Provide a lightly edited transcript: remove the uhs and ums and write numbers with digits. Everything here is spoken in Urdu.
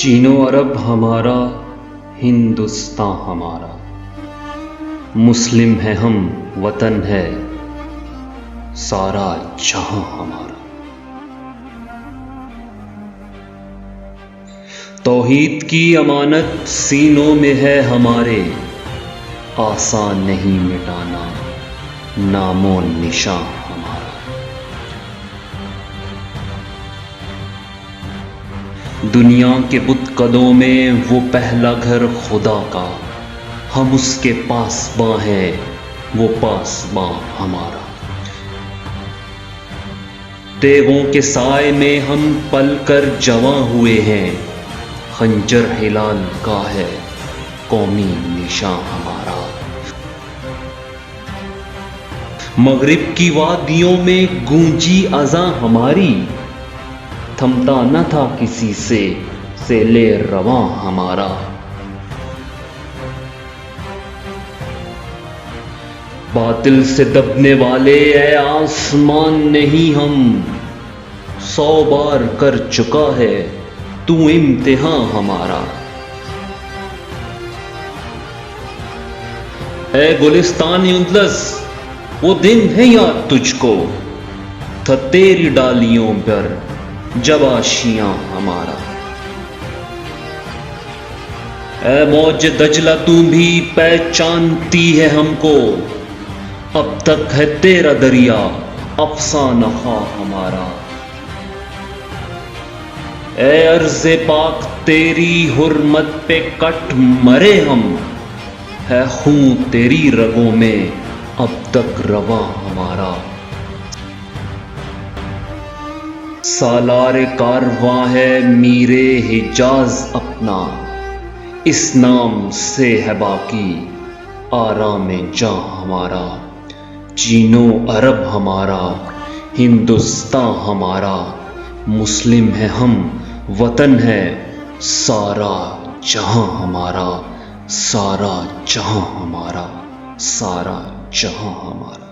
چین و عرب ہمارا، ہندوستان ہمارا، مسلم ہے ہم، وطن ہے سارا جہاں ہمارا۔ توحید کی امانت سینوں میں ہے ہمارے، آسان نہیں مٹانا نام و نشاں ہمارا۔ دنیا کے بت قدوں میں وہ پہلا گھر خدا کا، ہم اس کے پاسباں ہیں، وہ پاسباں ہمارا۔ تیغوں کے سائے میں ہم پل کر جواں ہوئے ہیں، خنجر ہلال کا ہے قومی نشاں ہمارا۔ مغرب کی وادیوں میں گونجی اذاں ہماری، تھمتا نہ تھا کسی سے سیل رواں ہمارا۔ باطل سے دبنے والے اے آسمان نہیں ہم، 100 بار کر چکا ہے تو امتحان ہمارا۔ اے گلستان اندلس وہ دن ہے یاد تجھ کو، تھا تیری ڈالیوں پر جب آشیاں ہمارا۔ اے موج دجلہ تو بھی پہچانتی ہے ہم کو، اب تک ہے تیرا دریا افسانہ خواں ہمارا۔ اے ارض پاک تیری حرمت پہ کٹ مرے ہم، ہے خون تیری رگوں میں اب تک رواں ہمارا۔ سالار کارواں ہے میر حجاز اپنا، اس نام سے ہے باقی آرام جاں ہمارا۔ چین و عرب ہمارا، ہندوستان ہمارا، مسلم ہے ہم، وطن ہے سارا جہاں ہمارا، سارا جہاں ہمارا، سارا جہاں ہمارا۔